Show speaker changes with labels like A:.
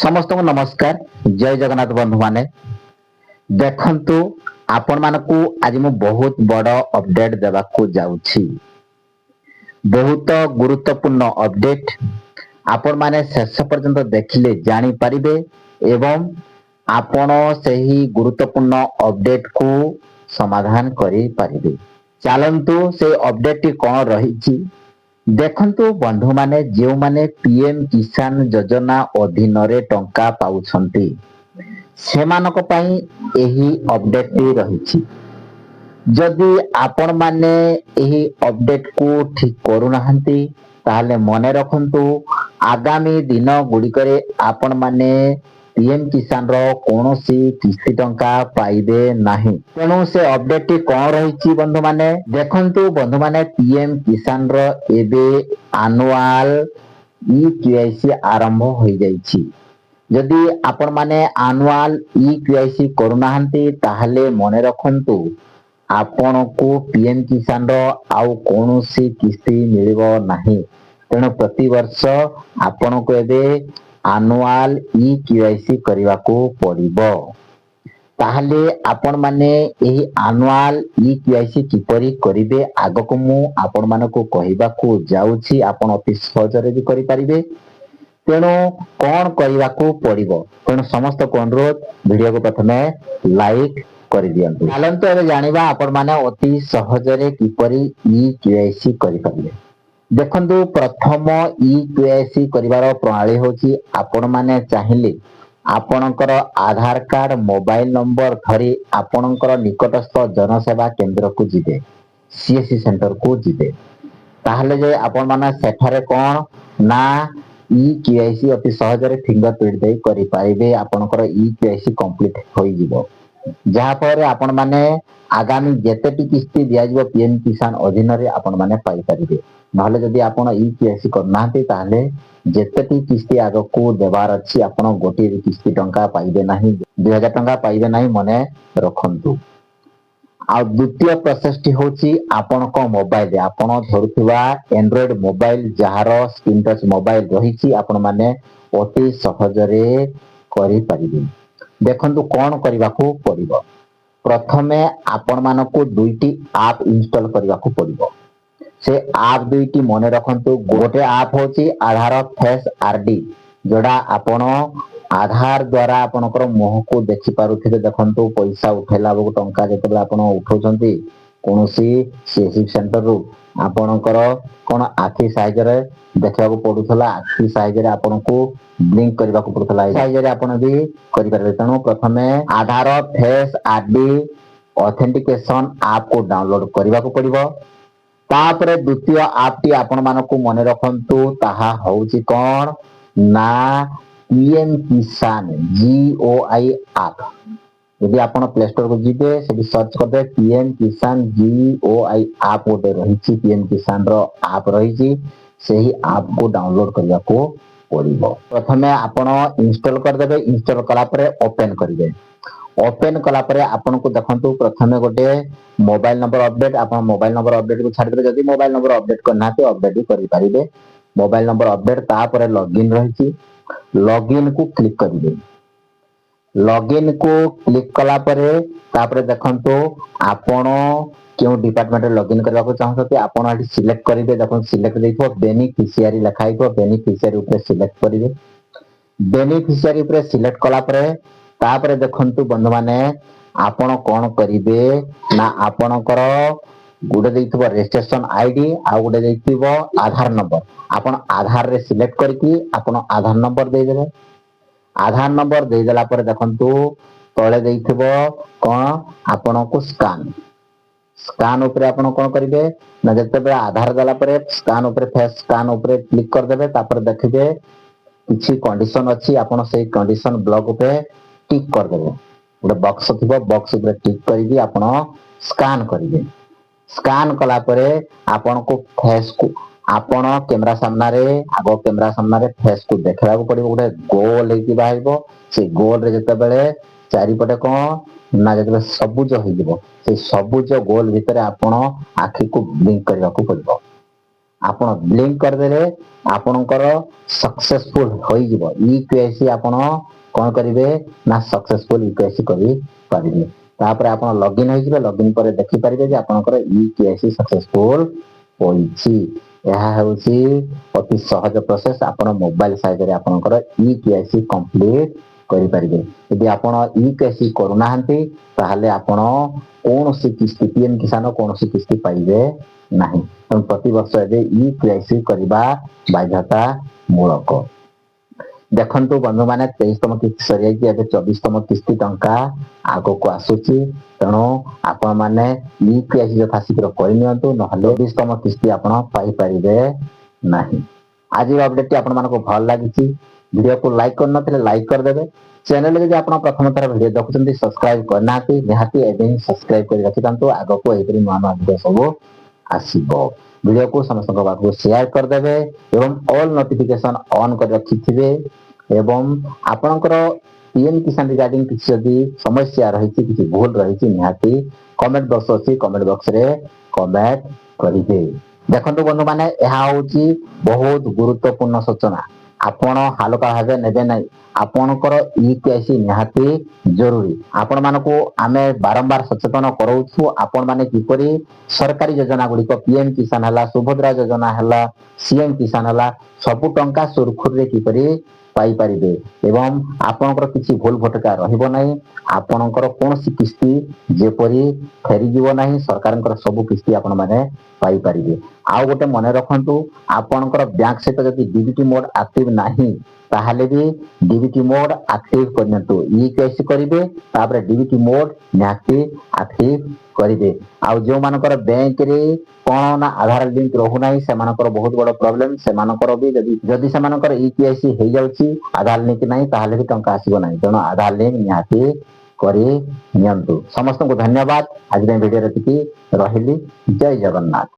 A: समस्त को नमस्कार। जय जगन्नाथ बंधु माने देखंतु आपण मानकू आज मु बहुत बड़ अपडेट देवाकू जाउछि। बहुत गुरुत्वपूर्ण अपडेट आपण माने शेष पर्यंत देखिले जानी पारिबे एवं आपण सही गुरुत्वपूर्ण अपडेट को समाधान करि पारिबे। चलंतु से अपडेट टी कोन रहिछि देखंतु बंधु माने जो माने पीएम किसान योजना अधीन रे टंका पाउछंती सेमानक पई एही अपडेट टी रहिछि। जदि आपण माने एही अपडेट को ठीक करू नाहंती ताले मने रखंतु आगामी दिन गुड़िकरे आपण माने पीएम किसान रो कोनोसी किस्ती टंका पाइबे नाही। तेणु से अपडेट टी कोन रहिछि बंधु माने देखंतु बंधु माने पीएम किसान रो एबे एनुअल ई-केवाईसी आरंभ होई जाइछि। जदि आपण माने एनुअल ई-केवाईसी करू नाहंती ताहले मने रखंतु आपण को पीएम किसान रो आउ कोनोसी किस्ती मिलिबो नाही। तेणु प्रति वर्ष आपण को एबे एनुअल ई-केवाईसी करबा को पड़िबो। ताहले आपण माने एही एनुअल ई-केवाईसी किपरि करिवे आगको मु आपण मानको कहिबा को जाउछि। आपण अति सहज रे भी करि परिबे। तेणु कोन करबा को पड़िबो तेणु समस्त को अनुरोध वीडियो को प्रथमे लाइक कर दियंतु। चलंतु एबे जानिबा आपण माने अति सहज रे किपरि ई-केवाईसी करि परिबे। देखंतु प्रथम ई-केवाईसी करिवार प्रणाली होची आपण माने चाहिले आपणकर आधार कार्ड मोबाइल नंबर धरी आपणकर निकटस्थ जनसेवा केंद्र को जिबे सीएससी सेंटर को जिबे। ताहले जे आपण माने सेठारे कोन ना ई-केवाईसी अति सहज रे फिंगरप्रिंट दे करि पाइबे। आपणकर ई-केवाईसी कंप्लीट होई जिवो जहा पर आपण माने आगामी जेतेटी किस्ती दिया जिवो पीएम किसान अधीन रे आपण माने पाई परिबे। नहले जदि आपण ई-केवाईसी करनाते ताहले जेतेटी किस्ती आगको देवार अछि आपण गोटे किस्ती टंका पाइबे नाही 2000 टंका पाइबे नाही मने रखंतु। आ द्वितीय प्रोसेस टी होची आपण को मोबाइल आपण धरुथिबा एंड्रॉइड मोबाइल जहार स्क्रीन टच मोबाइल रहिछि आपण माने अति सहज रे करि परिबे। देखंतु कोन करबा को पड़िबो प्रथमे आपण मानको दुईटी ऐप इंस्टॉल करबा को पड़िबो। से ऐप दुईटी मने रखंतु गोटे ऐप होची आधार फेस आरडी जोड़ा आपण आधार द्वारा आपनकर मुह को देखि पारुथिबे। देखंतु पैसा उठेला बगु टंका जेतबे आपण उठौछंती कोनोसी सीएससी सेंटर रु आपनकर कोन आखि साइज रे देखबा को पडुथला। आखि साइज रे आपण को ब्लिंक करबा को पडुथला साइज रे आपण भी करि परबे। तेणु प्रथमे आधार फेस आरडी ऑथेंटिकेशन ऐप को डाउनलोड करबा को पड़िबो। तापरे द्वितीय ऐप टी आपण मानको मने रखंतु ताहा होउची कोन ना पीएम किसान जीओआई ऐप। यदि आपण प्ले स्टोर को जिबे सेठी सर्च करबे पीएम किसान जीओआई ऐप ओटे रहिछि पीएम किसान रो ऐप रहिछि सेही ऐप को डाउनलोड करबा को पड़िबो। प्रथमे आपण इंस्टॉल कर देबे। इंस्टॉल कला परे ओपन करिवे। ओपन कला परे आपण को देखंतु प्रथमे गोटे मोबाइल नंबर अपडेट आपण मोबाइल नंबर अपडेट को छाड़ देबे। जदि मोबाइल नंबर अपडेट करना ते अपडेट भी करि परिबे। मोबाइल नंबर अपडेट ता परे लॉगिन रहिछि लॉगिन को क्लिक करिवे। लॉगिन को क्लिक कला परे ता परे देखंतु आपण केउ डिपार्टमेंट रे लॉगिन करबा को चाहते आपण आठी सिलेक्ट करिवे। देखो सिलेक्ट देइथो बेनिफिशियरी लिखाइथो बेनिफिशियरी ऊपर सिलेक्ट करिवे। बेनिफिशियरी ऊपर सिलेक्ट कला परे तापरे देखंतु बंधु माने आपण कोन करिवे ना आपणकर गुडे देइथबो रजिस्ट्रेशन आईडी आ गुडे देइथबो आधार नंबर। आपण आधार रे सिलेक्ट करके आपण आधार नंबर दे देबे। आधार नंबर दे देला पर देखंतु तळे देइथबो कोन आपण को स्कैन स्कैन ऊपर आपण कोन करिवे ना जते आधार देला पर स्कैन ऊपर फेस स्कैन ऊपर क्लिक कर देबे। तापर देखिबे किछि कंडीशन अछि आपण सेही कंडीशन ब्लॉक ऊपर टिक कर देबे। गोटे बॉक्स थिबो बॉक्स ऊपर टिक करिवि आपण स्कैन करिवे। स्कैन कला परे आपण को फेस को आपण कैमरा सामना रे आगो कैमरा सामना रे फेस को देखबा को पड़िबो। गोटे गोल हेकि बाहिबो से गोल रे जते बेले चारि पटे को ना जते सबुज होइबो से सबुज गोल भितरे आपण आखि को ब्लिंक करबा को पड़िबो। ଆପଣ ବ୍ଲିଙ୍କ କରିଦେଲେ ଆପଣଙ୍କର ସକ୍ସେସଫୁଲ ହୋଇଯିବ। ଇକେଆଇସି ଆପଣ କଣ କରିବେ ନା ସକ୍ସେସଫୁଲ ଇକେଆଇସି କରିପାରିବେ। ତାପରେ ଆପଣ ଲଗ୍ଇନ ହେଇଯିବେ। ଲଗ୍ଇନ ପରେ ଦେଖିପାରିବେ ଯେ ଆପଣଙ୍କର ଇକେଆଇସି ସକ୍ସେସଫୁଲ ହୋଇଛି। ଏହା ହେଉଛି ଅତି ସହଜ ପ୍ରୋସେସ। ଆପଣ ମୋବାଇଲ ସାହାଯ୍ୟରେ ଆପଣଙ୍କର ଇକେଆଇସି କମ୍ପ୍ଲିଟ କରିପାରିବେ। ଯଦି ଆପଣ ଇକେଆଇସି କରୁନାହାନ୍ତି ତାହେଲେ ଆପଣ କୌଣସି କିସ୍ତି ପିଏମ କିଷାନ କୌଣସି କିସ୍ତି ପାଇବେ ନାହିଁ। ତେଣୁ ପ୍ରତିବର୍ଷ ଏବେ ଇକେଆଇସି କରିବା ବାଧ୍ୟତାମୂଳକ। ଦେଖନ୍ତୁ ବନ୍ଧୁମାନେ 23ତମ କିସ୍ତି ସରିଯାଇଛି। ଏବେ 24ତମ କିସ୍ତି ଟଙ୍କା ଆଗକୁ ଆସୁଛି। ତେଣୁ ଆପଣମାନେ ଇକେଆଇସି ଯଥାଶୀଘ୍ର କରିନିଅନ୍ତୁ, ନହେଲେ 24ତମ କିସ୍ତି ଆପଣ ପାଇପାରିବେ ନାହିଁ। ଆଜିର ଅପଡେଟଟି ଆପଣମାନଙ୍କୁ ଭଲ ଲାଗିଛି, ଭିଡିଓକୁ ଲାଇକ୍ କରିନଥିଲେ ଲାଇକ୍ କରିଦେବେ। ଚ୍ୟାନେଲ ଯଦି ଆପଣ ପ୍ରଥମ ଥର ଭିଡିଓ ଦେଖୁଛନ୍ତି ସବସ୍କ୍ରାଇବ କରିନାହାନ୍ତି ନିହାତି ଏବେ ହିଁ ସବସ୍କ୍ରାଇବ କରି ରଖିଥାନ୍ତୁ। ଆଗକୁ ଏହିପରି ନୂଆ ନୂଆ ଭିଡିଓ ସବୁ ଆସିବ। ଭିଡିଓକୁ ସମସ୍ତଙ୍କ ପାଖକୁ ସେୟାର କରିଦେବେ ଏବଂ ଅଲ୍ ନୋଟିଫିକେସନ ଅନ୍ କରି ରଖିଥିବେ। ଏବଂ ଆପଣଙ୍କର ପିଏମ କିଷାନ ରିଗାର୍ଡିଂ କିଛି ଯଦି ସମସ୍ୟା ରହିଛି, କିଛି ଭୁଲ ରହିଛି, ନିହାତି କମେଣ୍ଟ ବକ୍ସ ଅଛି, କମେଣ୍ଟ ବକ୍ସରେ କମେଣ୍ଟ କରିବେ। ଦେଖନ୍ତୁ ବନ୍ଧୁମାନେ ଏହା ହେଉଛି ବହୁତ ଗୁରୁତ୍ୱପୂର୍ଣ୍ଣ ସୂଚନା। ଆପଣ ହାଲକା ଭାବେ ନେବେ ନାହିଁ। ଆପଣଙ୍କର ଇକେଆଇସି ନିହାତି ଜରୁରୀ। ଆପଣମାନଙ୍କୁ ଆମେ ବାରମ୍ବାର ସଚେତନ କରାଉଛୁ ଆପଣମାନେ କିପରି ସରକାରୀ ଯୋଜନା ଗୁଡ଼ିକ ପିଏମ କିଷାନ ହେଲା, ସୁଭଦ୍ରା ଯୋଜନା ହେଲା, ସିଏମ କିଷାନ ହେଲା, ସବୁ ଟଙ୍କା ସୁରୁଖୁରୁରେ କିପରି ପାଇପାରିବେ ଏବଂ ଆପଣଙ୍କର କିଛି ଭୁଲ ଭଟକା ରହିବ ନାହିଁ। ଆପଣଙ୍କର କୌଣସି କିସ୍ତି ଯେପରି ଫେରିଯିବ ନାହିଁ। ସରକାରଙ୍କର ସବୁ କିସ୍ତି ଆପଣମାନେ ପାଇପାରିବେ। ଆଉ ଗୋଟେ ମନେ ରଖନ୍ତୁ, ଆପଣଙ୍କର ବ୍ୟାଙ୍କ ସହିତ ଯଦି ଡିବିଟି ମୋଡ ଆକ୍ଟିଭ ନାହିଁ ତାହେଲେ ବି ଡିବିଟି ମୋଡ ଆକ୍ଟିଭ କରିନିଅନ୍ତୁ। ଇକେଆଇସି କରିବେ ତାପରେ ଡିବିଟି ମୋଡ ନିହାତି ଆକ୍ଟିଭ କରିବେ। ଆଉ ଯେଉଁମାନଙ୍କର ବ୍ୟାଙ୍କରେ କଣ ନା ଆଧାର ଲିଙ୍କ ରହୁନାହିଁ ସେମାନଙ୍କର ବହୁତ ବଡ ପ୍ରୋବ୍ଲେମ। ସେମାନଙ୍କର ବି ଯଦି ସେମାନଙ୍କର ଇକେଆଇସି ହେଇଯାଉଛି ଆଧାର ଲିଙ୍କ ନାହିଁ ତାହେଲେ ବି ଟଙ୍କା ଆସିବ ନାହିଁ। ତେଣୁ ଆଧାର ଲିଙ୍କ ନିହାତି କରି ନିଅନ୍ତୁ। ସମସ୍ତଙ୍କୁ ଧନ୍ୟବାଦ। ଆଜି ପାଇଁ ଭିଡିଓରେ ଏତିକି ରହିଲି। ଜୟ ଜଗନ୍ନାଥ।